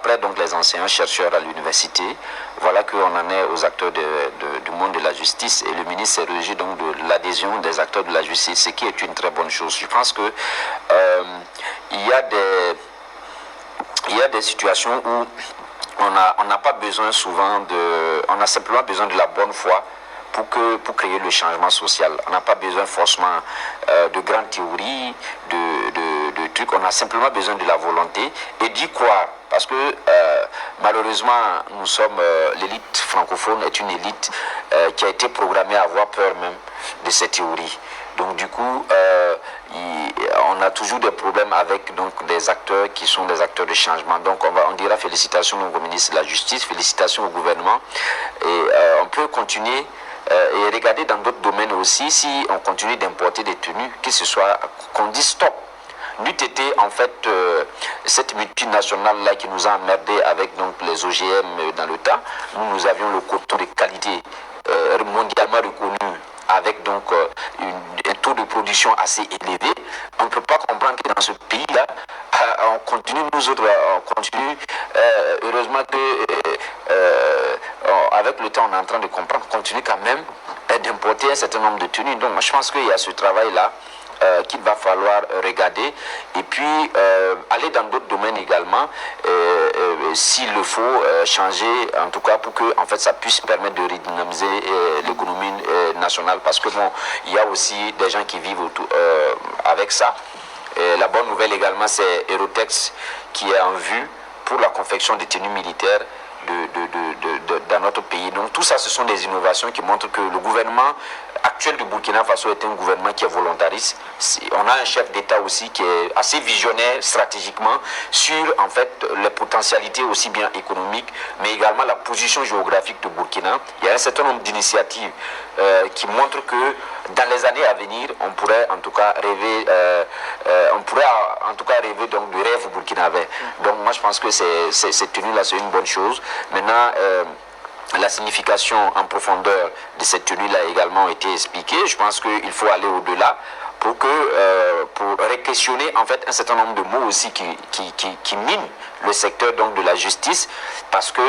après donc les enseignants chercheurs à l'université, voilà qu'on en est aux acteurs du monde de la justice. Et le ministre s'est réjoui donc de l'adhésion des acteurs de la justice, ce qui est une très bonne chose. Je pense que il y a des situations où on n'a pas besoin souvent on a simplement besoin de la bonne foi pour créer le changement social. On n'a pas besoin forcément de grandes théories, de trucs. On a simplement besoin de la volonté et d'y croire. Parce que malheureusement, nous sommes l'élite francophone est une élite qui a été programmée à avoir peur même de ces théories. Donc du coup, on a toujours des problèmes avec donc, des acteurs qui sont des acteurs de changement. Donc on dira félicitations au ministre de la Justice, félicitations au gouvernement. Et on peut continuer et regarder dans d'autres domaines aussi, si on continue d'importer des tenues, que ce soit qu'on dise stop. N'eût été en fait cette multinationale-là qui nous a emmerdés avec donc, les OGM dans le temps. Nous avions le coton de qualité mondialement reconnu avec donc un taux de production assez élevé. On ne peut pas comprendre que dans ce pays-là, on continue, nous autres, on continue. Heureusement que avec le temps, on est en train de comprendre qu'on continue quand même d'importer un certain nombre de tenues. Donc moi je pense qu'il y a ce travail-là qu'il va falloir regarder et puis aller dans d'autres domaines également s'il le faut changer en tout cas pour que en fait ça puisse permettre de redynamiser l'économie nationale parce que bon il y a aussi des gens qui vivent autour, avec ça. La bonne nouvelle également c'est Aerotex qui est en vue pour la confection des tenues militaires dans notre pays. Donc tout ça ce sont des innovations qui montrent que le gouvernement actuel du Burkina Faso est un gouvernement qui est volontariste. On a un chef d'État aussi qui est assez visionnaire stratégiquement sur en fait les potentialités aussi bien économiques mais également la position géographique du Burkina. Il y a un certain nombre d'initiatives qui montrent que dans les années à venir on pourrait en tout cas rêver donc du rêve burkinabé. Donc moi je pense que cette tenue là c'est une bonne chose. Maintenant la signification en profondeur de cette tenue-là a également été expliquée. Je pense qu'il faut aller au-delà pour réquestionner en fait un certain nombre de mots aussi qui minent le secteur donc de la justice parce que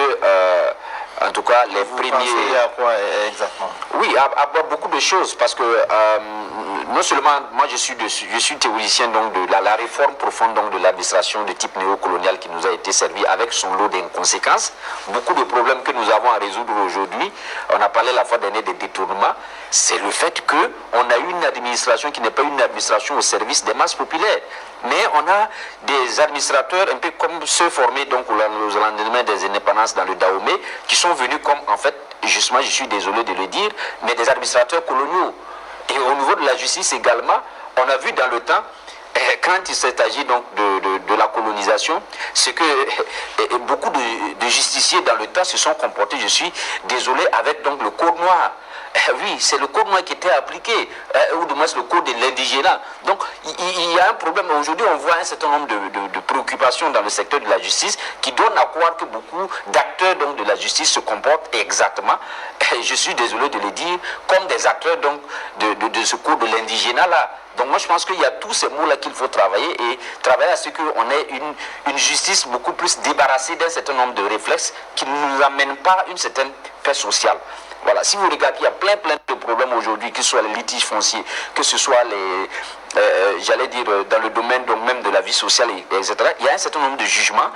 en tout cas les premiers. Pensez à quoi exactement? Oui, à beaucoup de choses parce que non seulement moi je suis théoricien donc de la réforme profonde donc de l'administration de type néocolonial qui nous a été servi avec son lot d'inconséquences. Beaucoup de problèmes que nous avons à résoudre aujourd'hui, on a parlé la fois dernière des détournements, c'est le fait qu'on a une administration qui n'est pas une administration au service des masses populaires. Mais on a des administrateurs un peu comme ceux formés donc au lendemain des indépendances dans le Dahomey qui sont venus comme en fait, justement je suis désolé de le dire, mais des administrateurs coloniaux. Et au niveau de la justice également, on a vu dans le temps, quand il s'est agi donc de la colonisation, c'est que beaucoup de justiciers dans le temps se sont comportés, je suis désolé, avec donc le code noir. Oui, c'est le code noir qui était appliqué, ou du moins le code de l'indigénat. Donc il y a un problème. Aujourd'hui, on voit un certain nombre de préoccupations dans le secteur de la justice qui donnent à croire que beaucoup d'acteurs donc, de la justice se comportent exactement, je suis désolé de le dire, comme des acteurs donc, de ce code de l'indigénat là. Donc moi je pense qu'il y a tous ces mots-là qu'il faut travailler et travailler à ce qu'on ait une justice beaucoup plus débarrassée d'un certain nombre de réflexes qui ne nous amènent pas à une certaine paix sociale. Voilà, si vous regardez, il y a plein de problèmes aujourd'hui, que ce soit les litiges fonciers, que ce soit j'allais dire, dans le domaine donc même de la vie sociale, etc. Il y a un certain nombre de jugements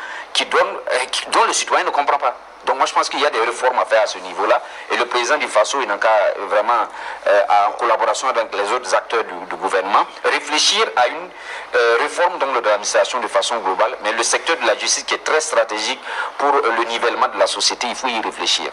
dont le citoyen ne comprend pas. Donc moi je pense qu'il y a des réformes à faire à ce niveau-là. Et le président du FASO, il n'a qu'à vraiment, en collaboration avec les autres acteurs du gouvernement, réfléchir à une réforme donc, de l'administration de façon globale. Mais le secteur de la justice qui est très stratégique pour le nivellement de la société, il faut y réfléchir.